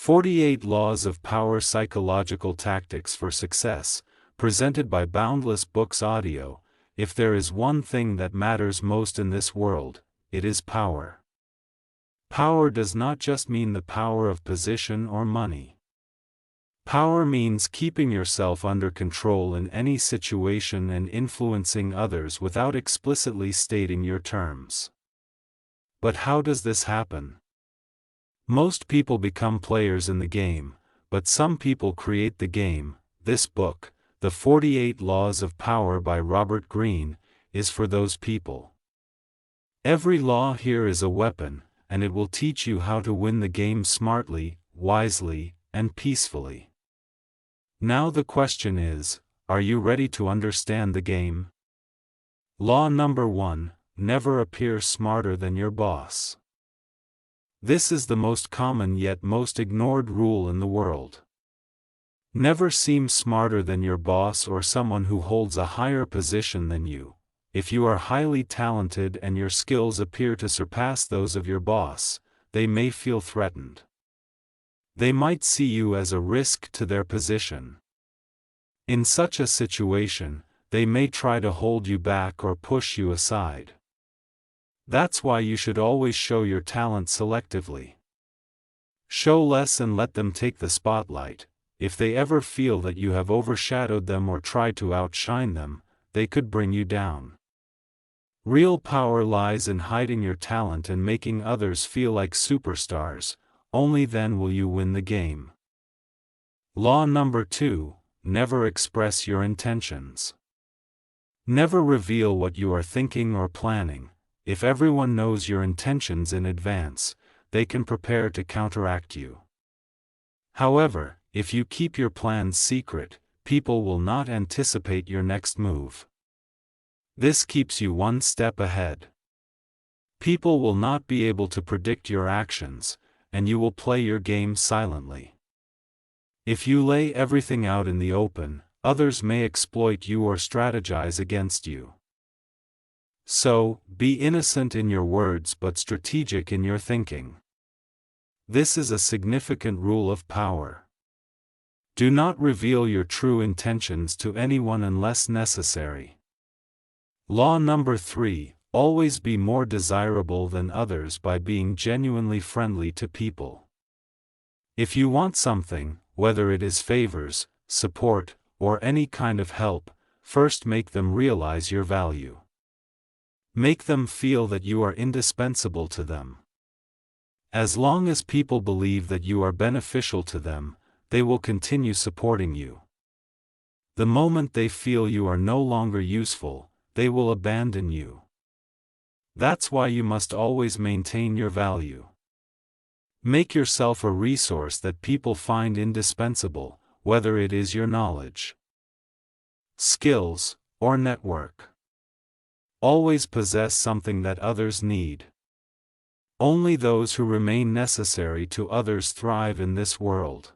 48 Laws of Power Psychological Tactics for Success, presented by Boundless Books Audio. If there is one thing that matters most in this world, it is power. Power does not just mean the power of position or money. Power means keeping yourself under control in any situation and influencing others without explicitly stating your terms. But how does this happen? Most people become players in the game, but some people create the game. This book, The 48 Laws of Power by Robert Greene, is for those people. Every law here is a weapon, and it will teach you how to win the game smartly, wisely, and peacefully. Now the question is, are you ready to understand the game? Law number 1, never appear smarter than your boss. This is the most common yet most ignored rule in the world. Never seem smarter than your boss or someone who holds a higher position than you. If you are highly talented and your skills appear to surpass those of your boss, they may feel threatened. They might see you as a risk to their position. In such a situation, they may try to hold you back or push you aside. That's why you should always show your talent selectively. Show less and let them take the spotlight. If they ever feel that you have overshadowed them or try to outshine them, they could bring you down. Real power lies in hiding your talent and making others feel like superstars. Only then will you win the game. Law number 2, never express your intentions. Never reveal what you are thinking or planning. If everyone knows your intentions in advance, they can prepare to counteract you. However, if you keep your plans secret, people will not anticipate your next move. This keeps you one step ahead. People will not be able to predict your actions, and you will play your game silently. If you lay everything out in the open, others may exploit you or strategize against you. So, be innocent in your words but strategic in your thinking. This is a significant rule of power. Do not reveal your true intentions to anyone unless necessary. Law number 3, always be more desirable than others by being genuinely friendly to people. If you want something, whether it is favors, support, or any kind of help, first make them realize your value. Make them feel that you are indispensable to them. As long as people believe that you are beneficial to them, they will continue supporting you. The moment they feel you are no longer useful, they will abandon you. That's why you must always maintain your value. Make yourself a resource that people find indispensable, whether it is your knowledge, skills, or network. Always possess something that others need. Only those who remain necessary to others thrive in this world.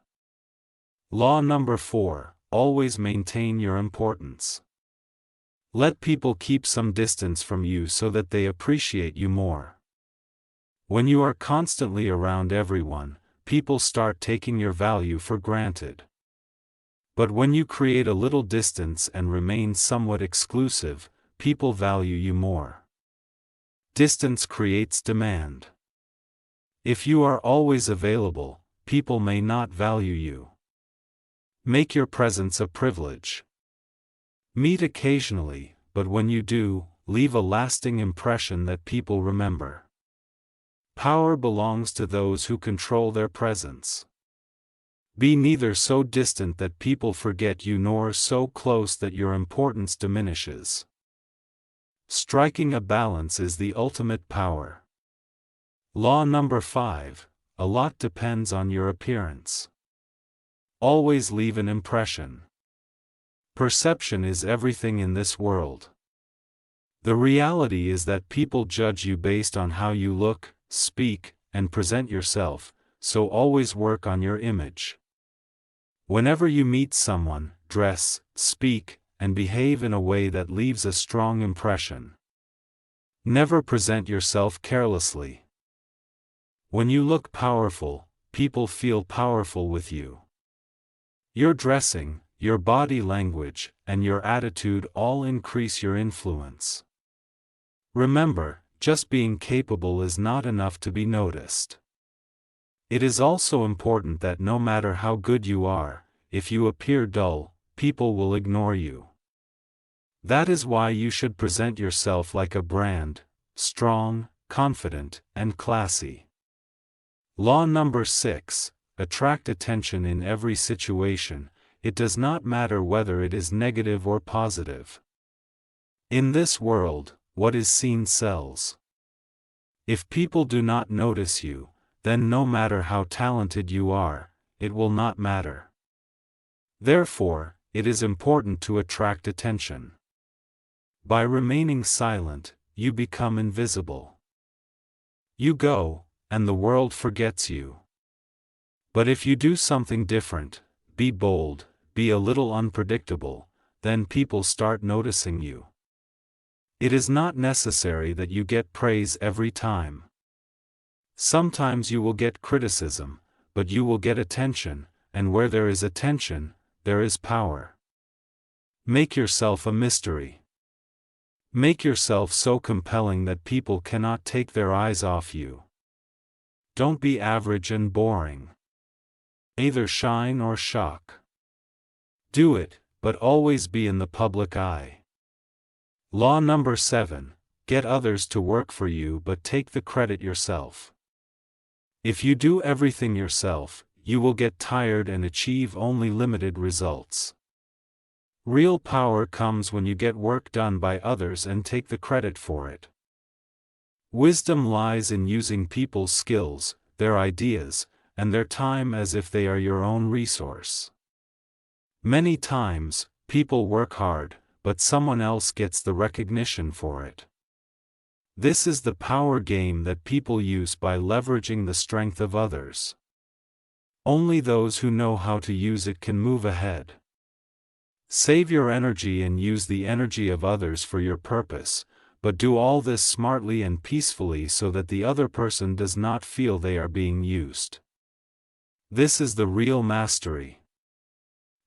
Law number 4, always maintain your importance. Let people keep some distance from you so that they appreciate you more. When you are constantly around everyone, people start taking your value for granted. But when you create a little distance and remain somewhat exclusive, people value you more. Distance creates demand. If you are always available, people may not value you. Make your presence a privilege. Meet occasionally, but when you do, leave a lasting impression that people remember. Power belongs to those who control their presence. Be neither so distant that people forget you nor so close that your importance diminishes. Striking a balance is the ultimate power. Law number 5, a lot depends on your appearance. Always leave an impression. Perception is everything in this world. The reality is that people judge you based on how you look, speak, and present yourself, so always work on your image. Whenever you meet someone, dress, speak, and behave in a way that leaves a strong impression. Never present yourself carelessly. When you look powerful, people feel powerful with you. Your dressing, your body language, and your attitude all increase your influence. Remember, just being capable is not enough to be noticed. It is also important that no matter how good you are, if you appear dull, people will ignore you. That is why you should present yourself like a brand, strong, confident, and classy. Law number 6, attract attention in every situation. It does not matter whether it is negative or positive. In this world, what is seen sells. If people do not notice you, then no matter how talented you are, it will not matter. Therefore, it is important to attract attention. By remaining silent, you become invisible. You go, and the world forgets you. But if you do something different, be bold, be a little unpredictable, then people start noticing you. It is not necessary that you get praise every time. Sometimes you will get criticism, but you will get attention, and where there is attention, there is power. Make yourself a mystery. Make yourself so compelling that people cannot take their eyes off you. Don't be average and boring. Either shine or shock. Do it, but always be in the public eye. Law number 7, get others to work for you but take the credit yourself. If you do everything yourself, you will get tired and achieve only limited results. Real power comes when you get work done by others and take the credit for it. Wisdom lies in using people's skills, their ideas, and their time as if they are your own resource. Many times, people work hard, but someone else gets the recognition for it. This is the power game that people use by leveraging the strength of others. Only those who know how to use it can move ahead. Save your energy and use the energy of others for your purpose, but do all this smartly and peacefully so that the other person does not feel they are being used. This is the real mastery.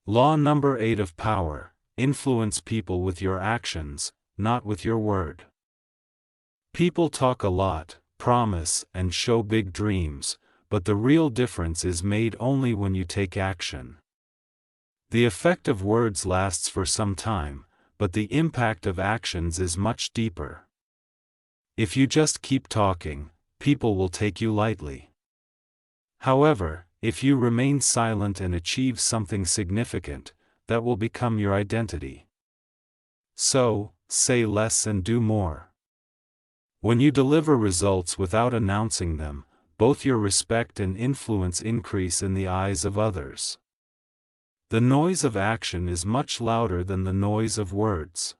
Law number 8 of power, influence people with your actions, not with your word. People talk a lot, promise, and show big dreams, but the real difference is made only when you take action. The effect of words lasts for some time, but the impact of actions is much deeper. If you just keep talking, people will take you lightly. However, if you remain silent and achieve something significant, that will become your identity. So, say less and do more. When you deliver results without announcing them, both your respect and influence increase in the eyes of others. The noise of action is much louder than the noise of words.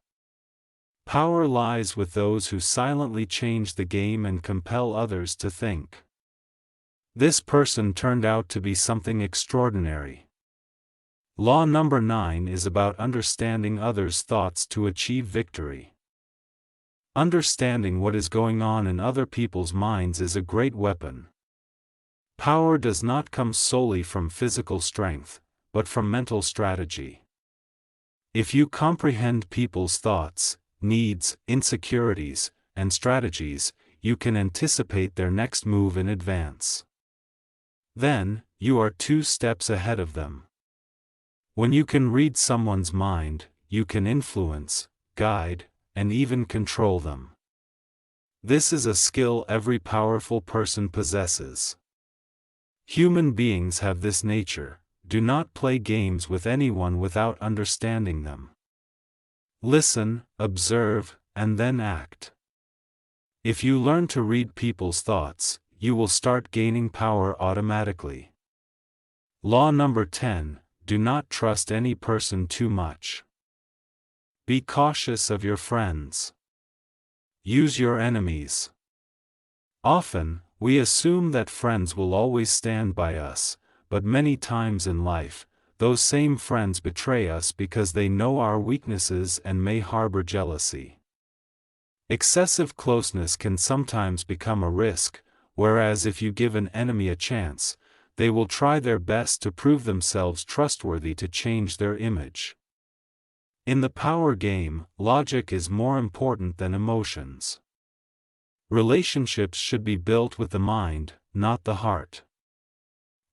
Power lies with those who silently change the game and compel others to think. This person turned out to be something extraordinary. Law number 9 is about understanding others' thoughts to achieve victory. Understanding what is going on in other people's minds is a great weapon. Power does not come solely from physical strength, but from mental strategy. If you comprehend people's thoughts, needs, insecurities, and strategies, you can anticipate their next move in advance. Then, you are 2 steps ahead of them. When you can read someone's mind, you can influence, guide, and even control them. This is a skill every powerful person possesses. Human beings have this nature. Do not play games with anyone without understanding them. Listen, observe, and then act. If you learn to read people's thoughts, you will start gaining power automatically. Law number 10, do not trust any person too much. Be cautious of your friends. Use your enemies. Often, we assume that friends will always stand by us, but many times in life, those same friends betray us because they know our weaknesses and may harbor jealousy. Excessive closeness can sometimes become a risk, whereas if you give an enemy a chance, they will try their best to prove themselves trustworthy to change their image. In the power game, logic is more important than emotions. Relationships should be built with the mind, not the heart.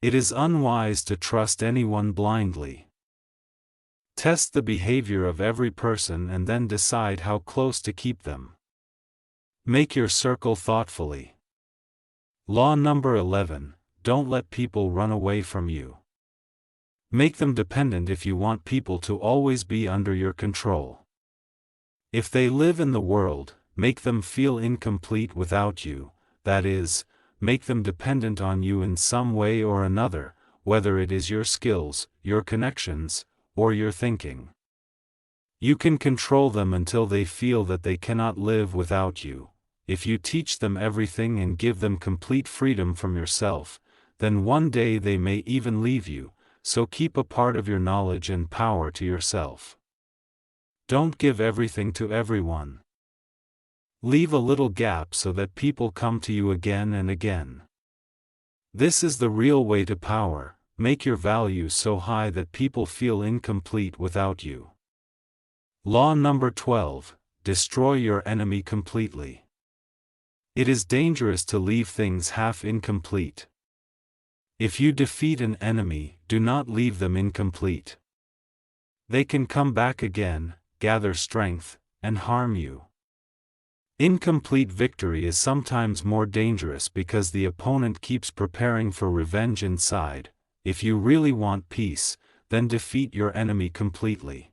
It is unwise to trust anyone blindly. Test the behavior of every person and then decide how close to keep them. Make your circle thoughtfully. Law number 11, don't let people run away from you. Make them dependent if you want people to always be under your control. If they live in the world, make them feel incomplete without you, that is, make them dependent on you in some way or another, whether it is your skills, your connections, or your thinking. You can control them until they feel that they cannot live without you. If you teach them everything and give them complete freedom from yourself, then one day they may even leave you, so keep a part of your knowledge and power to yourself. Don't give everything to everyone. Leave a little gap so that people come to you again and again. This is the real way to power. Make your value so high that people feel incomplete without you. Law number 12, destroy your enemy completely. It is dangerous to leave things half incomplete. If you defeat an enemy, do not leave them incomplete. They can come back again, gather strength, and harm you. Incomplete victory is sometimes more dangerous because the opponent keeps preparing for revenge inside. If you really want peace, then defeat your enemy completely.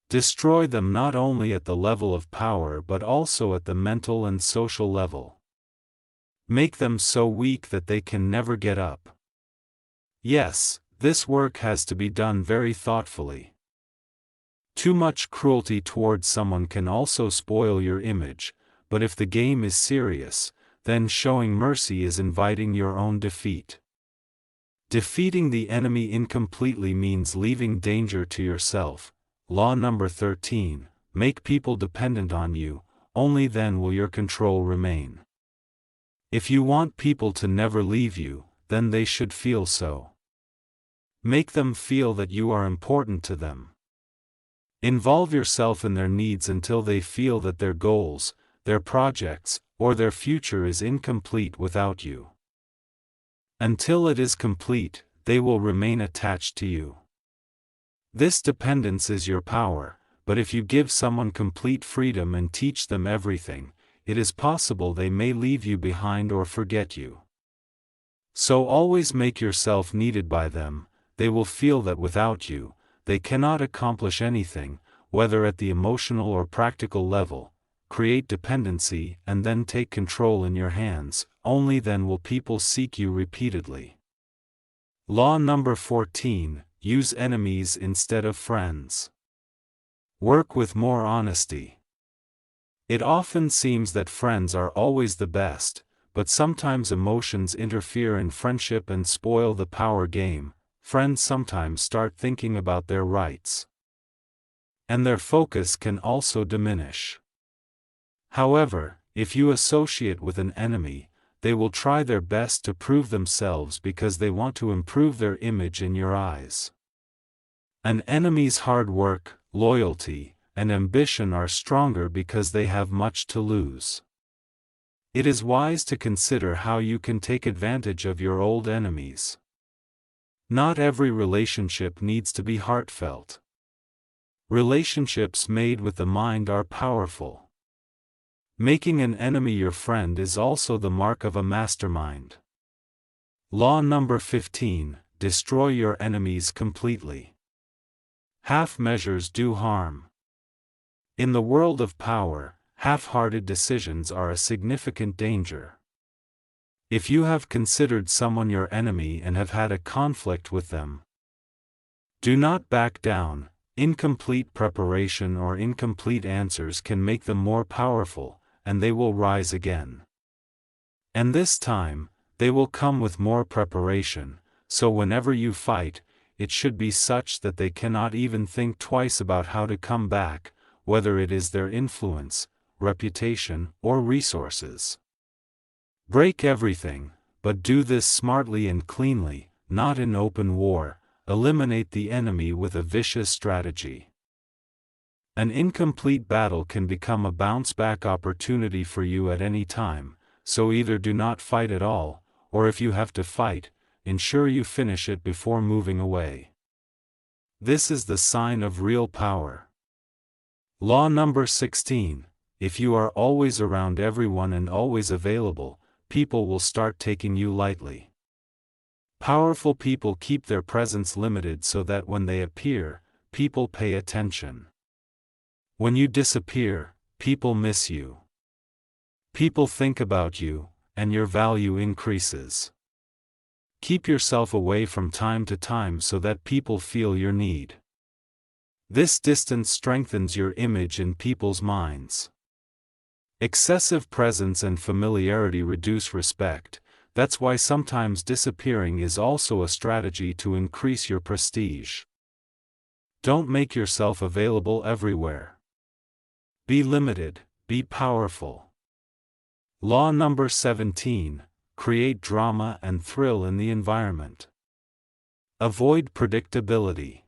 Destroy them not only at the level of power but also at the mental and social level. Make them so weak that they can never get up. Yes, this work has to be done very thoughtfully. Too much cruelty towards someone can also spoil your image, but if the game is serious, then showing mercy is inviting your own defeat. Defeating the enemy incompletely means leaving danger to yourself. Law number 13, make people dependent on you, only then will your control remain. If you want people to never leave you, then they should feel so. Make them feel that you are important to them. Involve yourself in their needs until they feel that their goals, their projects, or their future is incomplete without you. Until it is complete, they will remain attached to you. This dependence is your power, but if you give someone complete freedom and teach them everything, it is possible they may leave you behind or forget you. So always make yourself needed by them. They will feel that without you, they cannot accomplish anything, whether at the emotional or practical level. Create dependency and then take control in your hands, only then will people seek you repeatedly. Law number 14, use enemies instead of friends. Work with more honesty. It often seems that friends are always the best, but sometimes emotions interfere in friendship and spoil the power game. Friends sometimes start thinking about their rights, and their focus can also diminish. However, if you associate with an enemy, they will try their best to prove themselves because they want to improve their image in your eyes. An enemy's hard work, loyalty, and ambition are stronger because they have much to lose. It is wise to consider how you can take advantage of your old enemies. Not every relationship needs to be heartfelt. Relationships made with the mind are powerful. Making an enemy your friend is also the mark of a mastermind. Law number 15, destroy your enemies completely. Half measures do harm. In the world of power, half-hearted decisions are a significant danger. If you have considered someone your enemy and have had a conflict with them, do not back down. Incomplete preparation or incomplete answers can make them more powerful, and they will rise again. And this time, they will come with more preparation, so whenever you fight, it should be such that they cannot even think twice about how to come back, whether it is their influence, reputation, or resources. Break everything, but do this smartly and cleanly, not in open war. Eliminate the enemy with a vicious strategy. An incomplete battle can become a bounce-back opportunity for you at any time, so either do not fight at all, or if you have to fight, ensure you finish it before moving away. This is the sign of real power. Law number 16. If you are always around everyone and always available, people will start taking you lightly. Powerful people keep their presence limited so that when they appear, people pay attention. When you disappear, people miss you. People think about you, and your value increases. Keep yourself away from time to time so that people feel your need. This distance strengthens your image in people's minds. Excessive presence and familiarity reduce respect. That's why sometimes disappearing is also a strategy to increase your prestige. Don't make yourself available everywhere. Be limited, be powerful. Law number 17. Create drama and thrill in the environment. Avoid predictability.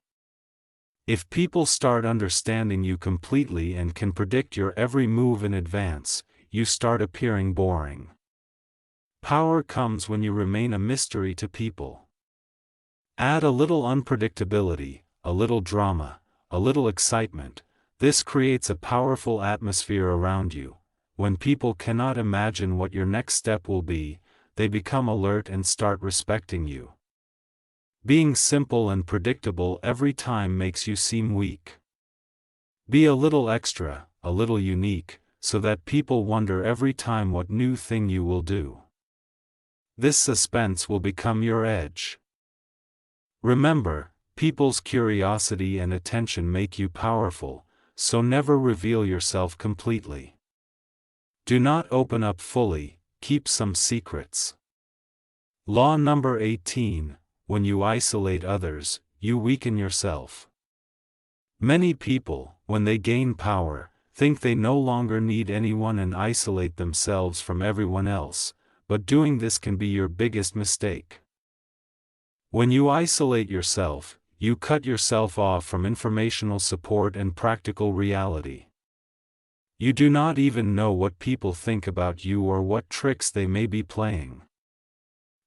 If people start understanding you completely and can predict your every move in advance, you start appearing boring. Power comes when you remain a mystery to people. Add a little unpredictability, a little drama, a little excitement. This creates a powerful atmosphere around you. When people cannot imagine what your next step will be, they become alert and start respecting you. Being simple and predictable every time makes you seem weak. Be a little extra, a little unique, so that people wonder every time what new thing you will do. This suspense will become your edge. Remember, people's curiosity and attention make you powerful, so never reveal yourself completely. Do not open up fully, keep some secrets. Law number 18. When you isolate others, you weaken yourself. Many people, when they gain power, think they no longer need anyone and isolate themselves from everyone else, but doing this can be your biggest mistake. When you isolate yourself, you cut yourself off from informational support and practical reality. You do not even know what people think about you or what tricks they may be playing.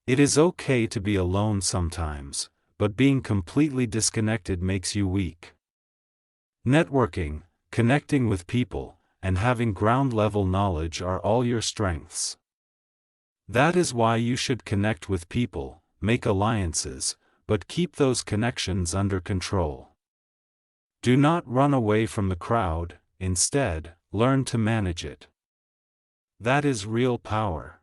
It is okay to be alone sometimes, but being completely disconnected makes you weak. Networking, connecting with people, and having ground-level knowledge are all your strengths. That is why you should connect with people, make alliances, but keep those connections under control. Do not run away from the crowd, instead, learn to manage it. That is real power.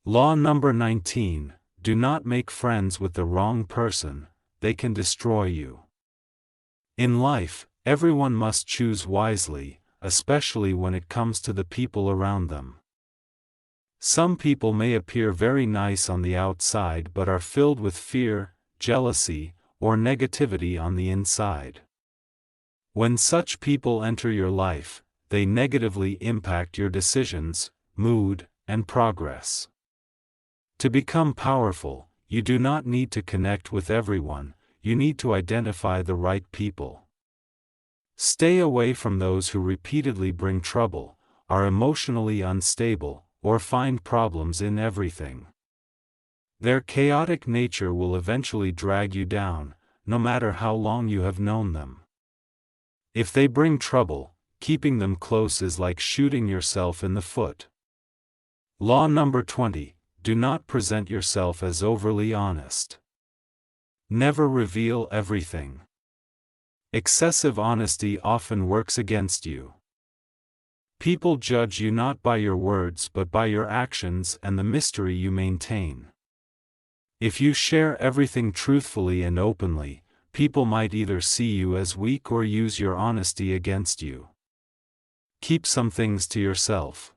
Law number 19. Do not make friends with the wrong person, they can destroy you. In life, everyone must choose wisely, especially when it comes to the people around them. Some people may appear very nice on the outside but are filled with fear, jealousy, or negativity on the inside. When such people enter your life, they negatively impact your decisions, mood, and progress. To become powerful, you do not need to connect with everyone, you need to identify the right people. Stay away from those who repeatedly bring trouble, are emotionally unstable, or find problems in everything. Their chaotic nature will eventually drag you down, no matter how long you have known them. If they bring trouble, keeping them close is like shooting yourself in the foot. Law number 20. Do not present yourself as overly honest. Never reveal everything. Excessive honesty often works against you. People judge you not by your words but by your actions and the mystery you maintain. If you share everything truthfully and openly, people might either see you as weak or use your honesty against you. Keep some things to yourself.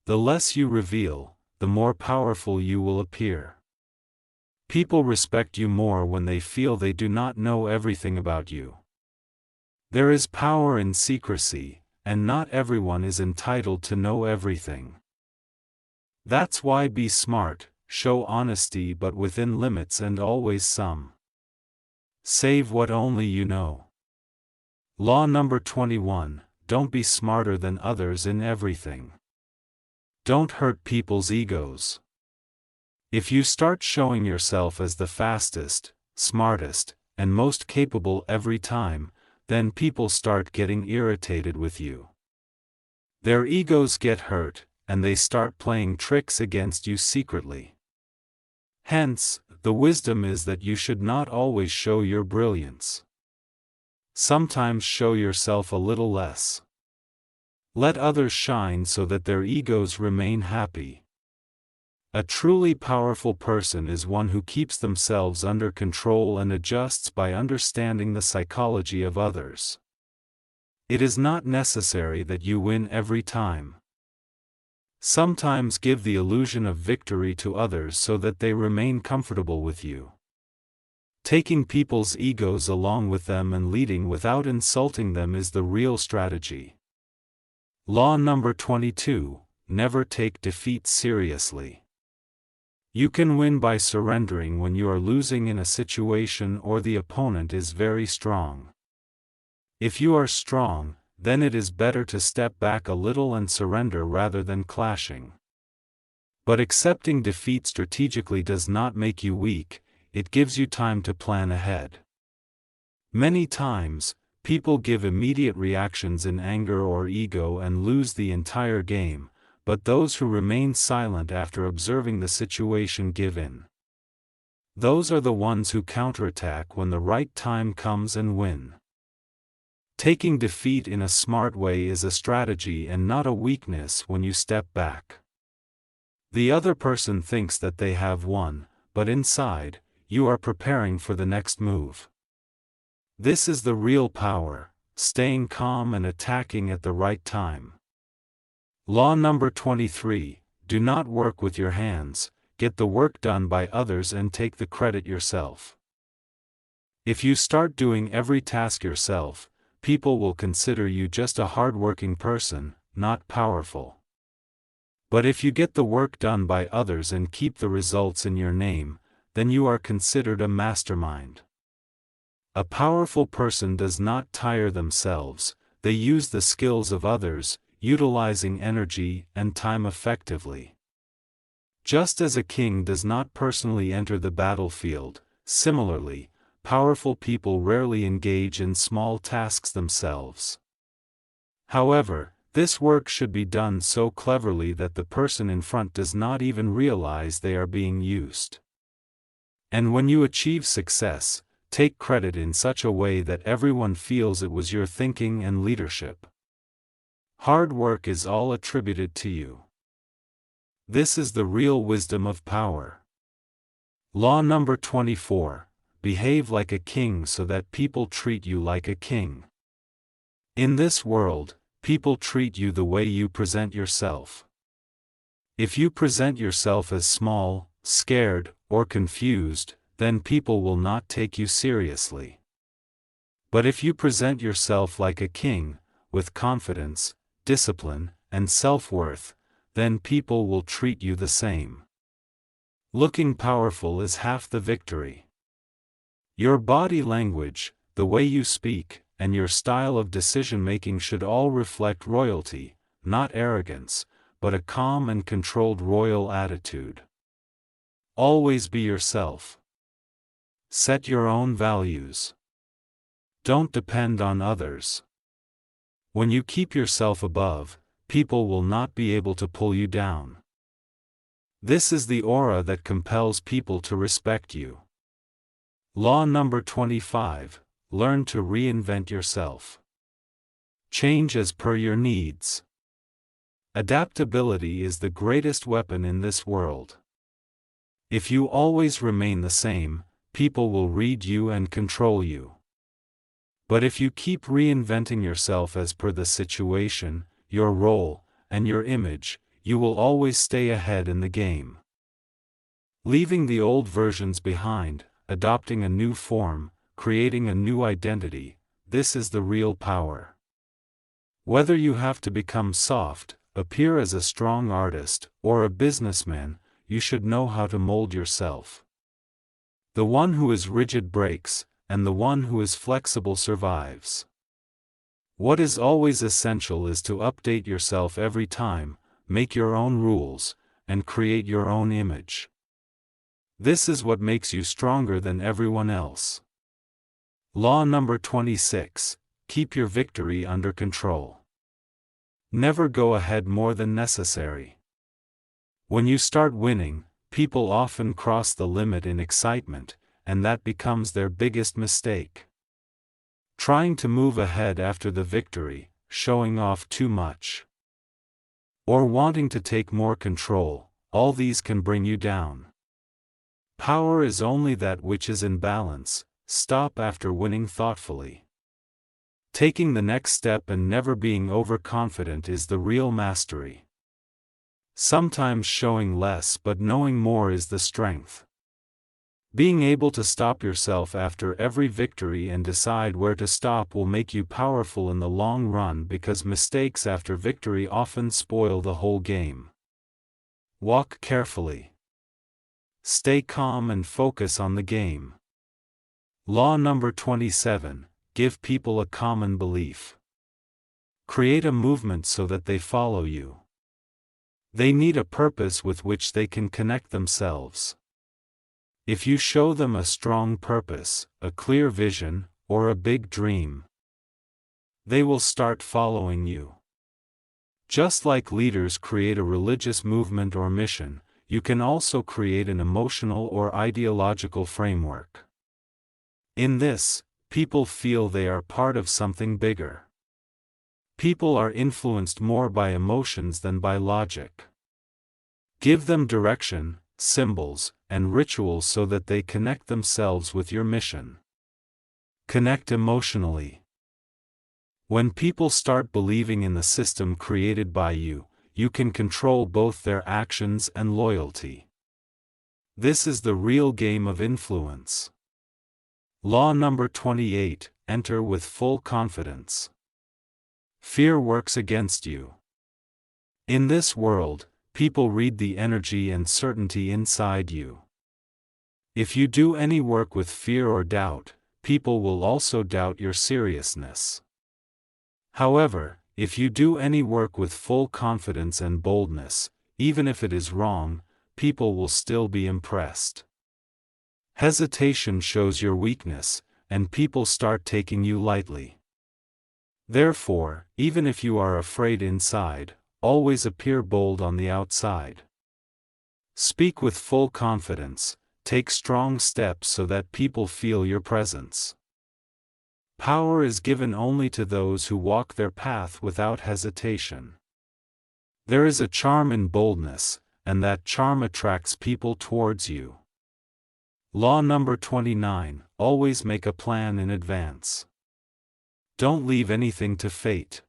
The less you reveal, the more powerful you will appear. People respect you more when they feel they do not know everything about you. There is power in secrecy, and not everyone is entitled to know everything. That's why be smart, show honesty but within limits and always some. Save what only you know. Law number 21, don't be smarter than others in everything. Don't hurt people's egos. If you start showing yourself as the fastest, smartest, and most capable every time, then people start getting irritated with you. Their egos get hurt, and they start playing tricks against you secretly. Hence, the wisdom is that you should not always show your brilliance. Sometimes show yourself a little less. Let others shine so that their egos remain happy. A truly powerful person is one who keeps themselves under control and adjusts by understanding the psychology of others. It is not necessary that you win every time. Sometimes give the illusion of victory to others so that they remain comfortable with you. Taking people's egos along with them and leading without insulting them is the real strategy. Law number 22, never take defeat seriously. You can win by surrendering when you are losing in a situation or the opponent is very strong. If you are strong, then it is better to step back a little and surrender rather than clashing. But accepting defeat strategically does not make you weak, it gives you time to plan ahead. Many times, people give immediate reactions in anger or ego and lose the entire game, but those who remain silent after observing the situation give in. Those are the ones who counterattack when the right time comes and win. Taking defeat in a smart way is a strategy and not a weakness when you step back. The other person thinks that they have won, but inside, you are preparing for the next move. This is the real power, staying calm and attacking at the right time. Law number 23, do not work with your hands, get the work done by others and take the credit yourself. If you start doing every task yourself, people will consider you just a hard-working person, not powerful. But if you get the work done by others and keep the results in your name, then you are considered a mastermind. A powerful person does not tire themselves, they use the skills of others, utilizing energy and time effectively. Just as a king does not personally enter the battlefield, similarly, powerful people rarely engage in small tasks themselves. However, this work should be done so cleverly that the person in front does not even realize they are being used. And when you achieve success, take credit in such a way that everyone feels it was your thinking and leadership. Hard work is all attributed to you. This is the real wisdom of power. Law number 24. Behave like a king so that people treat you like a king. In this world, people treat you the way you present yourself. If you present yourself as small, scared, or confused, then people will not take you seriously. But if you present yourself like a king, with confidence, discipline, and self-worth, then people will treat you the same. Looking powerful is half the victory. Your body language, the way you speak, and your style of decision-making should all reflect royalty, not arrogance, but a calm and controlled royal attitude. Always be yourself. Set your own values. Don't depend on others. When you keep yourself above, people will not be able to pull you down. This is the aura that compels people to respect you. Law number 25, learn to reinvent yourself. Change as per your needs. Adaptability is the greatest weapon in this world. If you always remain the same, people will read you and control you. But if you keep reinventing yourself as per the situation, your role, and your image, you will always stay ahead in the game. Leaving the old versions behind, adopting a new form, creating a new identity, this is the real power. Whether you have to become soft, appear as a strong artist, or a businessman, you should know how to mold yourself. The one who is rigid breaks, and the one who is flexible survives. What is always essential is to update yourself every time, make your own rules, and create your own image. This is what makes you stronger than everyone else. Law number 26. Keep your victory under control. Never go ahead more than necessary. When you start winning, people often cross the limit in excitement, and that becomes their biggest mistake. Trying to move ahead after the victory, showing off too much, or wanting to take more control, all these can bring you down. Power is only that which is in balance. Stop after winning thoughtfully. Taking the next step and never being overconfident is the real mastery. Sometimes showing less but knowing more is the strength. Being able to stop yourself after every victory and decide where to stop will make you powerful in the long run, because mistakes after victory often spoil the whole game. Walk carefully. Stay calm and focus on the game. Law number 27. Give people a common belief. Create a movement so that they follow you. They need a purpose with which they can connect themselves. If you show them a strong purpose, a clear vision, or a big dream, they will start following you. Just like leaders create a religious movement or mission, you can also create an emotional or ideological framework. In this, people feel they are part of something bigger. People are influenced more by emotions than by logic. Give them direction, symbols, and rituals so that they connect themselves with your mission. Connect emotionally. When people start believing in the system created by you, you can control both their actions and loyalty. This is the real game of influence. Law number 28. Enter with full confidence. Fear works against you. In this world, people read the energy and certainty inside you. If you do any work with fear or doubt, people will also doubt your seriousness. However, if you do any work with full confidence and boldness, even if it is wrong, people will still be impressed. Hesitation shows your weakness, and people start taking you lightly. Therefore, even if you are afraid inside, always appear bold on the outside. Speak with full confidence, take strong steps so that people feel your presence. Power is given only to those who walk their path without hesitation. There is a charm in boldness, and that charm attracts people towards you. Law number 29. Always make a plan in advance. Don't leave anything to fate.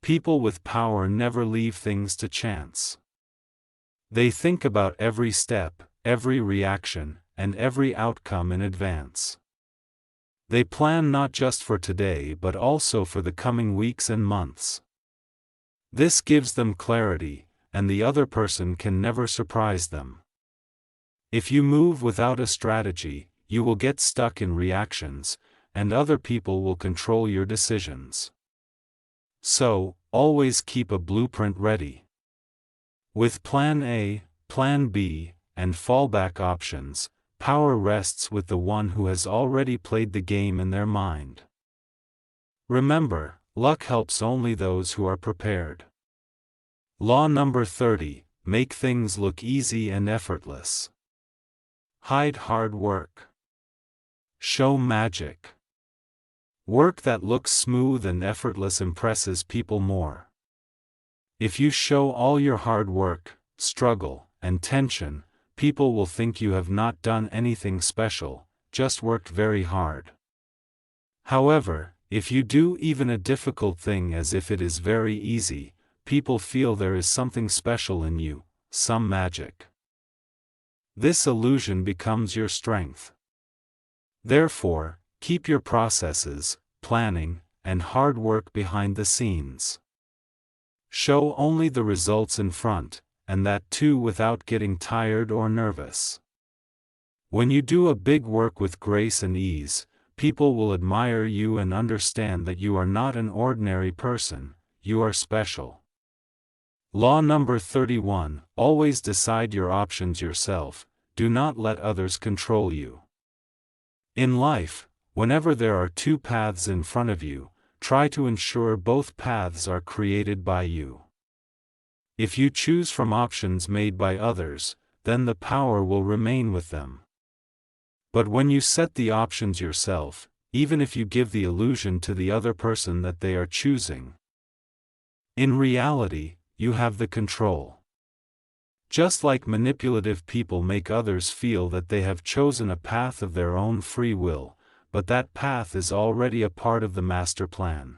People with power never leave things to chance. They think about every step, every reaction, and every outcome in advance. They plan not just for today but also for the coming weeks and months. This gives them clarity, and the other person can never surprise them. If you move without a strategy, you will get stuck in reactions, and other people will control your decisions. So, always keep a blueprint ready. With Plan A, Plan B, and fallback options, power rests with the one who has already played the game in their mind. Remember, luck helps only those who are prepared. Law number 30. Make things look easy and effortless. Hide hard work. Show magic. Work that looks smooth and effortless impresses people more. If you show all your hard work, struggle, and tension, people will think you have not done anything special, just worked very hard. However, if you do even a difficult thing as if it is very easy, people feel there is something special in you, some magic. This illusion becomes your strength. Therefore, keep your processes, planning, and hard work behind the scenes. Show only the results in front, and that too without getting tired or nervous. When you do a big work with grace and ease, people will admire you and understand that you are not an ordinary person, you are special. Law number 31, always decide your options yourself, do not let others control you. In life, whenever there are two paths in front of you, try to ensure both paths are created by you. If you choose from options made by others, then the power will remain with them. But when you set the options yourself, even if you give the illusion to the other person that they are choosing, in reality, you have the control. Just like manipulative people make others feel that they have chosen a path of their own free will, but that path is already a part of the master plan.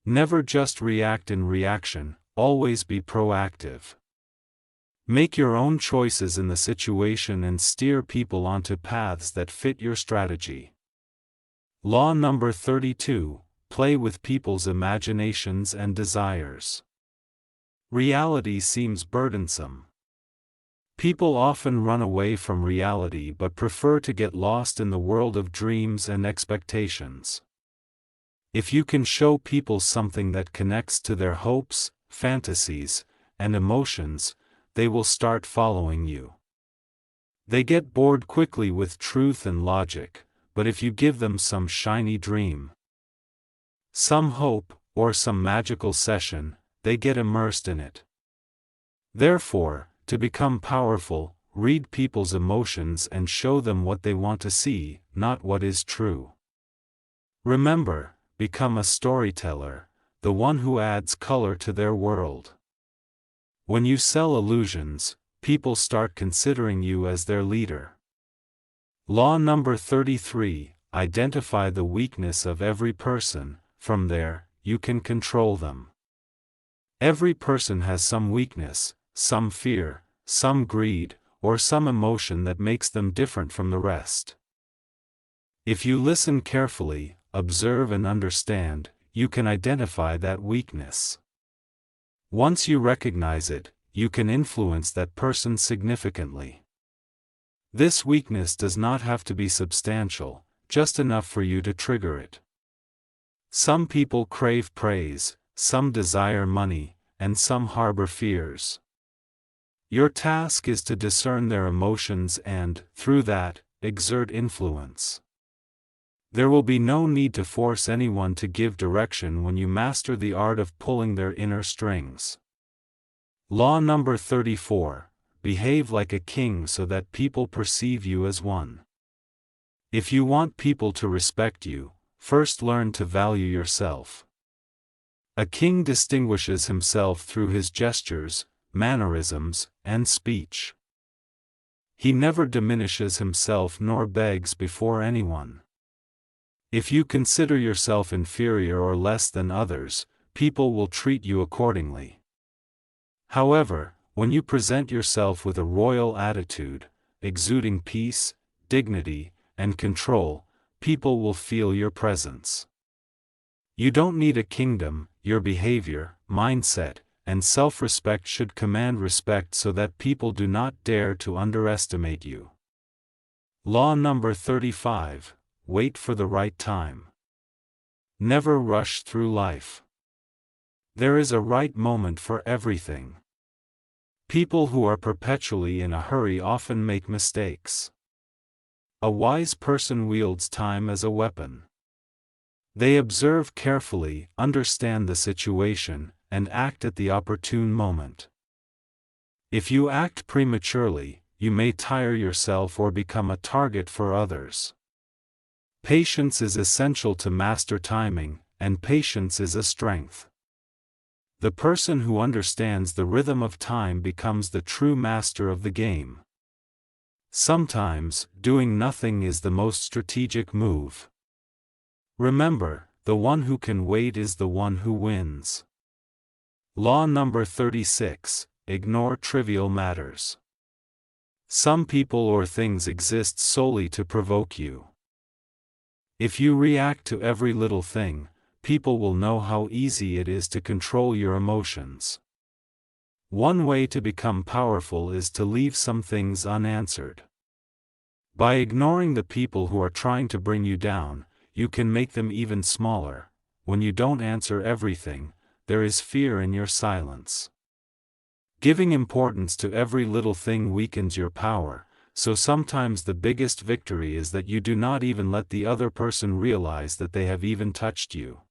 Never just react in reaction, always be proactive. Make your own choices in the situation and steer people onto paths that fit your strategy. Law number 32, play with people's imaginations and desires. Reality seems burdensome. People often run away from reality but prefer to get lost in the world of dreams and expectations. If you can show people something that connects to their hopes, fantasies, and emotions, they will start following you. They get bored quickly with truth and logic, but if you give them some shiny dream, some hope, or some magical session, they get immersed in it. Therefore, to become powerful, read people's emotions and show them what they want to see, not what is true. Remember, become a storyteller, the one who adds color to their world. When you sell illusions, people start considering you as their leader. Law number 33, identify the weakness of every person, from there, you can control them. Every person has some weakness, some fear, some greed, or some emotion that makes them different from the rest. If you listen carefully, observe and understand, you can identify that weakness. Once you recognize it, you can influence that person significantly. This weakness does not have to be substantial, just enough for you to trigger it. Some people crave praise, some desire money, and some harbor fears. Your task is to discern their emotions and, through that, exert influence. There will be no need to force anyone to give direction when you master the art of pulling their inner strings. Law number 34, behave like a king so that people perceive you as one. If you want people to respect you, first learn to value yourself. A king distinguishes himself through his gestures, mannerisms, and speech. He never diminishes himself nor begs before anyone. If you consider yourself inferior or less than others, people will treat you accordingly. However, when you present yourself with a royal attitude, exuding peace, dignity, and control, people will feel your presence. You don't need a kingdom, your behavior, mindset, and self-respect should command respect so that people do not dare to underestimate you. Law number 35, wait for the right time. Never rush through life. There is a right moment for everything. People who are perpetually in a hurry often make mistakes. A wise person wields time as a weapon. They observe carefully, understand the situation, and act at the opportune moment. If you act prematurely, you may tire yourself or become a target for others. Patience is essential to master timing, and patience is a strength. The person who understands the rhythm of time becomes the true master of the game. Sometimes, doing nothing is the most strategic move. Remember, the one who can wait is the one who wins. Law number 36, ignore trivial matters. Some people or things exist solely to provoke you. If you react to every little thing, people will know how easy it is to control your emotions. One way to become powerful is to leave some things unanswered. By ignoring the people who are trying to bring you down, you can make them even smaller. When you don't answer everything, there is fear in your silence. Giving importance to every little thing weakens your power, so sometimes the biggest victory is that you do not even let the other person realize that they have even touched you.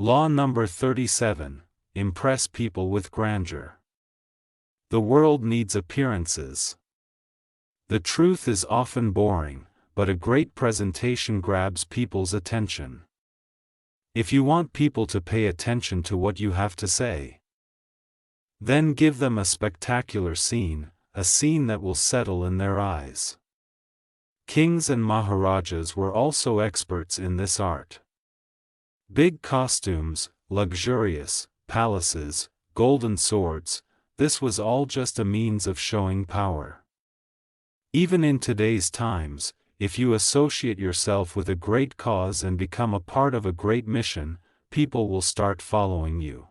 Law number 37. Impress people with grandeur. The world needs appearances. The truth is often boring, but a great presentation grabs people's attention. If you want people to pay attention to what you have to say, then give them a spectacular scene, a scene that will settle in their eyes. Kings and Maharajas were also experts in this art. Big costumes, luxurious palaces, golden swords, this was all just a means of showing power. Even in today's times, if you associate yourself with a great cause and become a part of a great mission, people will start following you.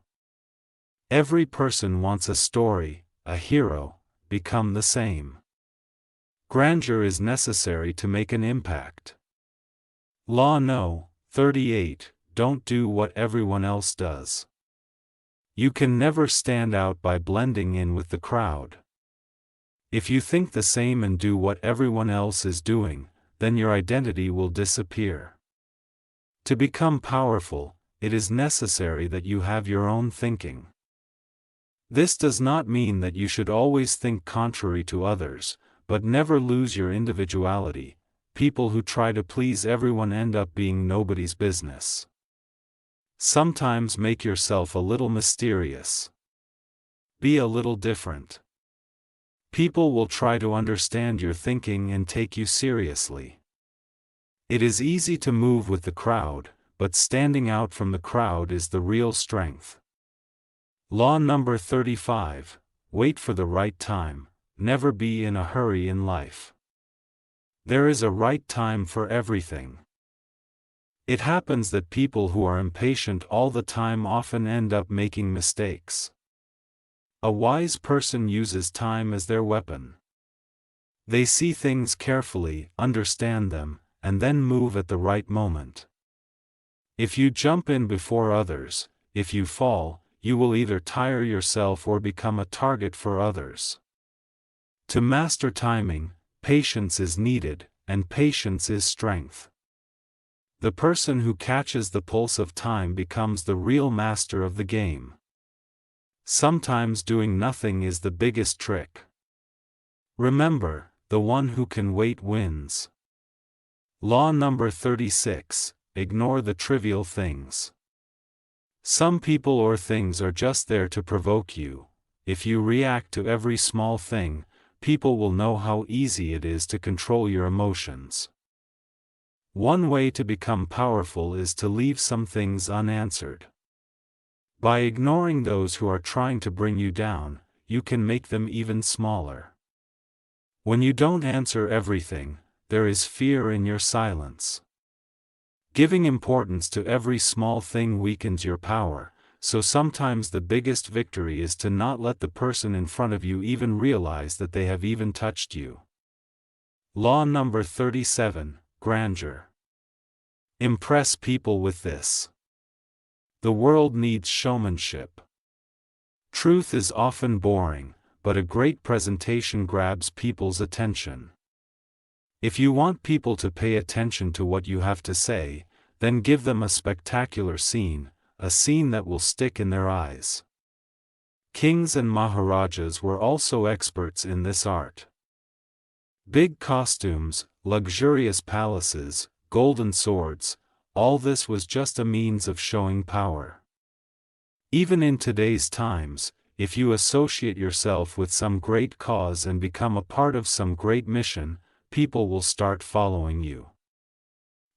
Every person wants a story, a hero. Become the same. Grandeur is necessary to make an impact. Law no. 38. Don't do what everyone else does. You can never stand out by blending in with the crowd. If you think the same and do what everyone else is doing, then your identity will disappear. To become powerful, it is necessary that you have your own thinking. This does not mean that you should always think contrary to others, but never lose your individuality. People who try to please everyone end up being nobody's business. Sometimes make yourself a little mysterious. Be a little different. People will try to understand your thinking and take you seriously. It is easy to move with the crowd, but standing out from the crowd is the real strength. Law number 35. Wait for the right time. Never be in a hurry in life. There is a right time for everything. It happens that people who are impatient all the time often end up making mistakes. A wise person uses time as their weapon. They see things carefully, understand them, and then move at the right moment. If you jump in before others, if you fall, you will either tire yourself or become a target for others. To master timing, patience is needed, and patience is strength. The person who catches the pulse of time becomes the real master of the game. Sometimes doing nothing is the biggest trick. Remember, the one who can wait wins. Law number 36. Ignore the trivial things. Some people or things are just there to provoke you. If you react to every small thing, people will know how easy it is to control your emotions. One way to become powerful is to leave some things unanswered. By ignoring those who are trying to bring you down, you can make them even smaller. When you don't answer everything, there is fear in your silence. Giving importance to every small thing weakens your power, so sometimes the biggest victory is to not let the person in front of you even realize that they have even touched you. Law number 37. Grandeur. Impress people with this. The world needs showmanship. Truth is often boring, but a great presentation grabs people's attention. If you want people to pay attention to what you have to say, then give them a spectacular scene, a scene that will stick in their eyes. Kings and Maharajas were also experts in this art. Big costumes, luxurious palaces, golden swords, all this was just a means of showing power. Even in today's times, if you associate yourself with some great cause and become a part of some great mission, people will start following you.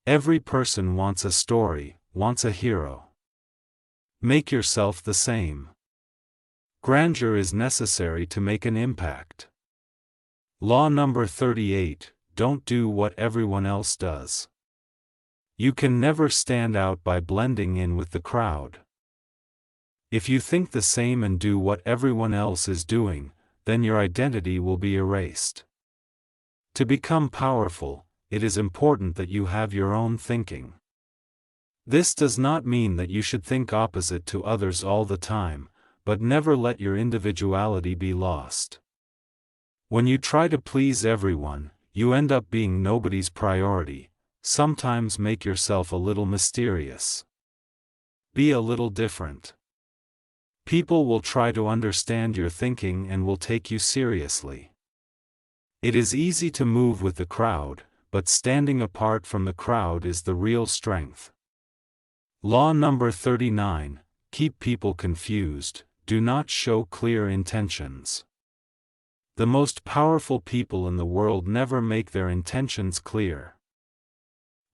Every person wants a story, wants a hero. Make yourself the same. Grandeur is necessary to make an impact. Law number 38. Don't do what everyone else does. You can never stand out by blending in with the crowd. If you think the same and do what everyone else is doing, then your identity will be erased. To become powerful, it is important that you have your own thinking. This does not mean that you should think opposite to others all the time, but never let your individuality be lost. When you try to please everyone, you end up being nobody's priority. Sometimes make yourself a little mysterious. Be a little different. People will try to understand your thinking and will take you seriously. It is easy to move with the crowd, but standing apart from the crowd is the real strength. Law number 39, keep people confused, do not show clear intentions. The most powerful people in the world never make their intentions clear.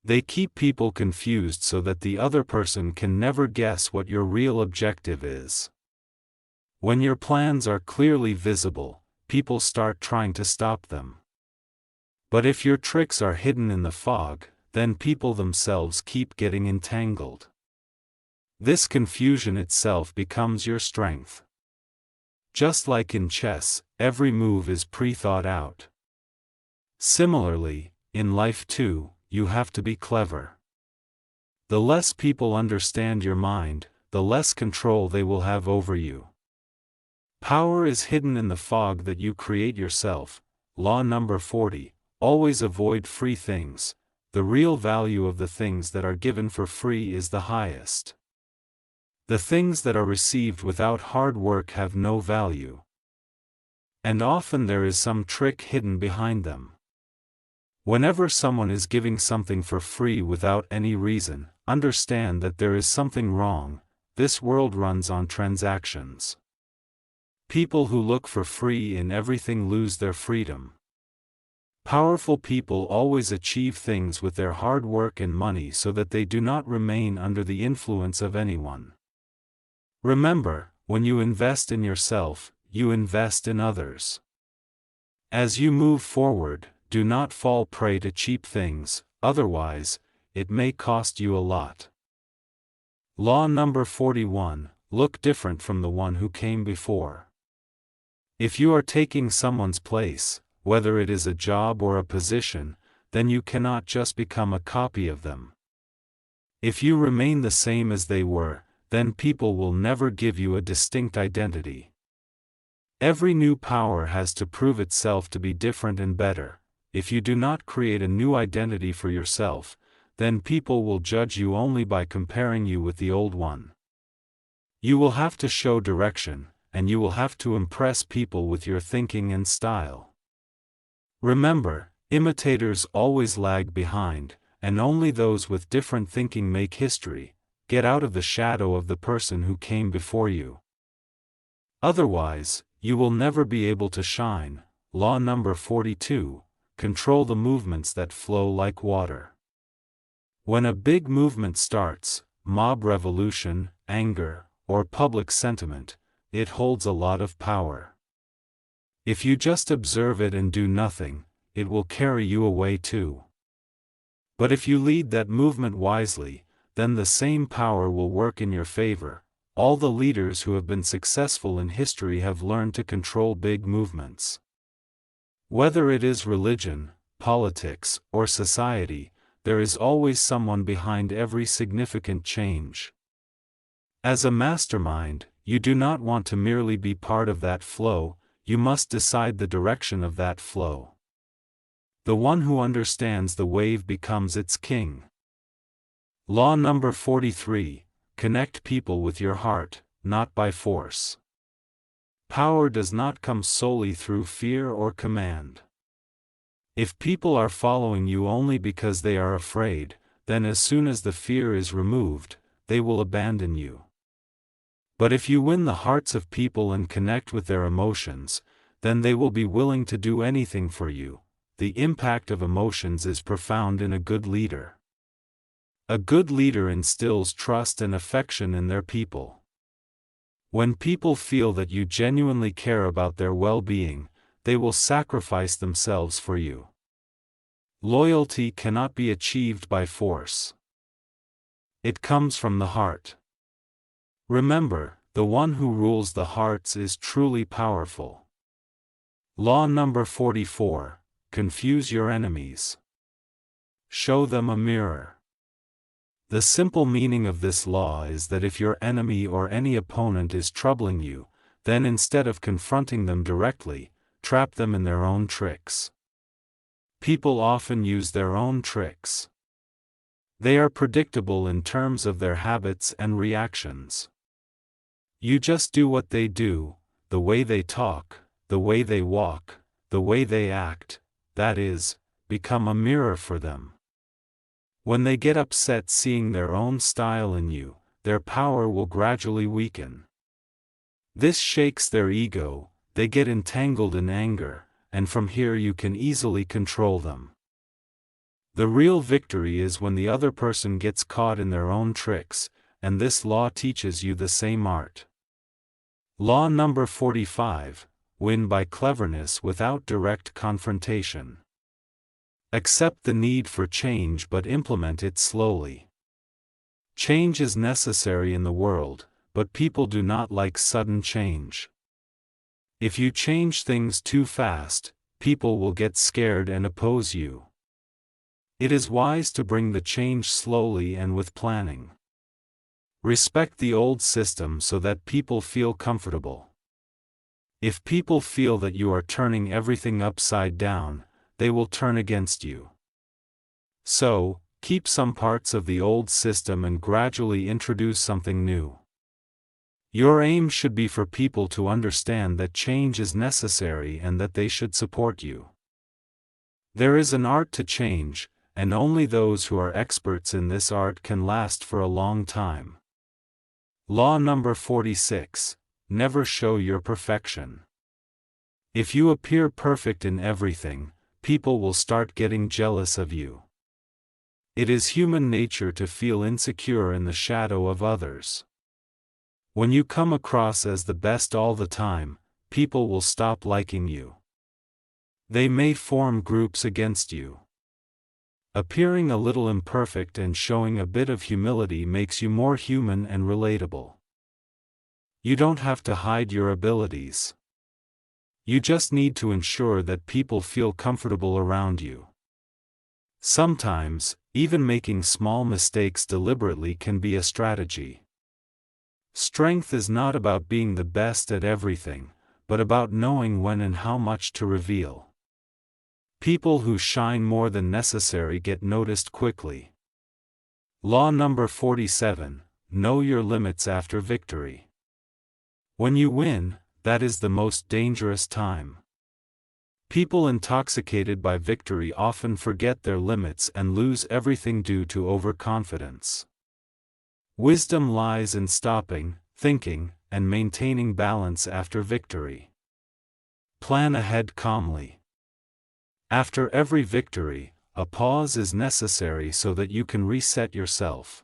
They keep people confused so that the other person can never guess what your real objective is. When your plans are clearly visible, people start trying to stop them. But if your tricks are hidden in the fog, then people themselves keep getting entangled. This confusion itself becomes your strength. Just like in chess, every move is pre-thought out. Similarly, in life too, you have to be clever. The less people understand your mind, the less control they will have over you. Power is hidden in the fog that you create yourself. Law number 40, always avoid free things. The real value of the things that are given for free is the highest. The things that are received without hard work have no value. And often there is some trick hidden behind them. Whenever someone is giving something for free without any reason, understand that there is something wrong. This world runs on transactions. People who look for free in everything lose their freedom. Powerful people always achieve things with their hard work and money so that they do not remain under the influence of anyone. Remember, when you invest in yourself, you invest in others. As you move forward, do not fall prey to cheap things, otherwise, it may cost you a lot. Law number 41, look different from the one who came before. If you are taking someone's place, whether it is a job or a position, then you cannot just become a copy of them. If you remain the same as they were, then people will never give you a distinct identity. Every new power has to prove itself to be different and better. If you do not create a new identity for yourself, then people will judge you only by comparing you with the old one. You will have to show direction, and you will have to impress people with your thinking and style. Remember, imitators always lag behind, and only those with different thinking make history. Get out of the shadow of the person who came before you. Otherwise, you will never be able to shine. Law number 42, control the movements that flow like water. When a big movement starts, mob revolution, anger, or public sentiment, it holds a lot of power. If you just observe it and do nothing, it will carry you away too. But if you lead that movement wisely, then the same power will work in your favor. All the leaders who have been successful in history have learned to control big movements. Whether it is religion, politics, or society, there is always someone behind every significant change. As a mastermind, you do not want to merely be part of that flow, you must decide the direction of that flow. The one who understands the wave becomes its king. Law number 43, connect people with your heart, not by force. Power does not come solely through fear or command. If people are following you only because they are afraid, then as soon as the fear is removed, they will abandon you. But if you win the hearts of people and connect with their emotions, then they will be willing to do anything for you. The impact of emotions is profound in a good leader. A good leader instills trust and affection in their people. When people feel that you genuinely care about their well-being, they will sacrifice themselves for you. Loyalty cannot be achieved by force. It comes from the heart. Remember, the one who rules the hearts is truly powerful. Law number 44, confuse your enemies. Show them a mirror. The simple meaning of this law is that if your enemy or any opponent is troubling you, then instead of confronting them directly, trap them in their own tricks. People often use their own tricks. They are predictable in terms of their habits and reactions. You just do what they do, the way they talk, the way they walk, the way they act, that is, become a mirror for them. When they get upset seeing their own style in you, their power will gradually weaken. This shakes their ego, they get entangled in anger, and from here you can easily control them. The real victory is when the other person gets caught in their own tricks, and this law teaches you the same art. Law number 45, win by cleverness without direct confrontation. Accept the need for change but implement it slowly. Change is necessary in the world, but people do not like sudden change. If you change things too fast, people will get scared and oppose you. It is wise to bring the change slowly and with planning. Respect the old system so that people feel comfortable. If people feel that you are turning everything upside down, they will turn against you. So, keep some parts of the old system and gradually introduce something new. Your aim should be for people to understand that change is necessary and that they should support you. There is an art to change, and only those who are experts in this art can last for a long time. Law number 46, never show your perfection. If you appear perfect in everything, people will start getting jealous of you. It is human nature to feel insecure in the shadow of others. When you come across as the best all the time, people will stop liking you. They may form groups against you. Appearing a little imperfect and showing a bit of humility makes you more human and relatable. You don't have to hide your abilities. You just need to ensure that people feel comfortable around you. Sometimes, even making small mistakes deliberately can be a strategy. Strength is not about being the best at everything, but about knowing when and how much to reveal. People who shine more than necessary get noticed quickly. Law number 47, know your limits after victory. When you win, that is the most dangerous time. People intoxicated by victory often forget their limits and lose everything due to overconfidence. Wisdom lies in stopping, thinking, and maintaining balance after victory. Plan ahead calmly. After every victory, a pause is necessary so that you can reset yourself.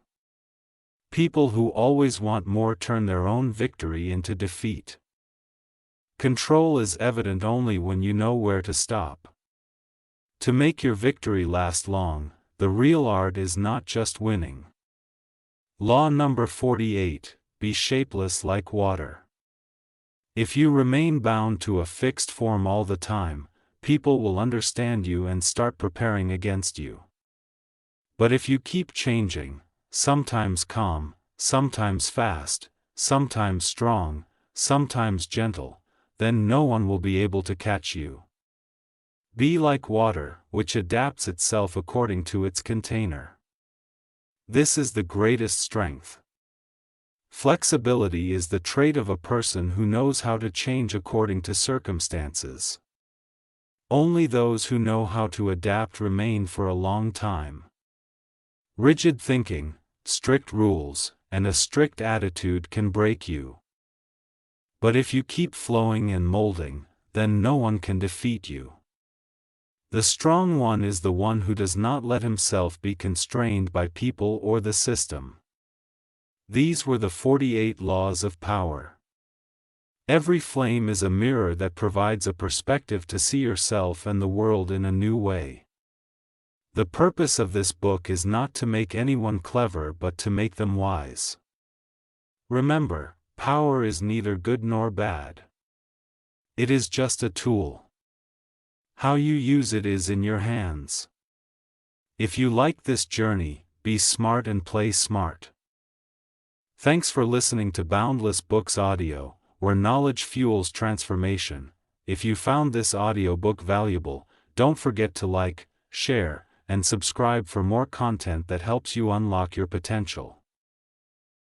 People who always want more turn their own victory into defeat. Control is evident only when you know where to stop. To make your victory last long, the real art is not just winning. Law number 48, be shapeless like water. If you remain bound to a fixed form all the time, people will understand you and start preparing against you. But if you keep changing, sometimes calm, sometimes fast, sometimes strong, sometimes gentle, then no one will be able to catch you. Be like water, which adapts itself according to its container. This is the greatest strength. Flexibility is the trait of a person who knows how to change according to circumstances. Only those who know how to adapt remain for a long time. Rigid thinking, strict rules, and a strict attitude can break you. But if you keep flowing and molding, then no one can defeat you. The strong one is the one who does not let himself be constrained by people or the system. These were the 48 laws of power. Every flame is a mirror that provides a perspective to see yourself and the world in a new way. The purpose of this book is not to make anyone clever but to make them wise. Remember, power is neither good nor bad. It is just a tool. How you use it is in your hands. If you like this journey, be smart and play smart. Thanks for listening to Boundless Books Audio, where knowledge fuels transformation. If you found this audiobook valuable, don't forget to like, share, and subscribe for more content that helps you unlock your potential.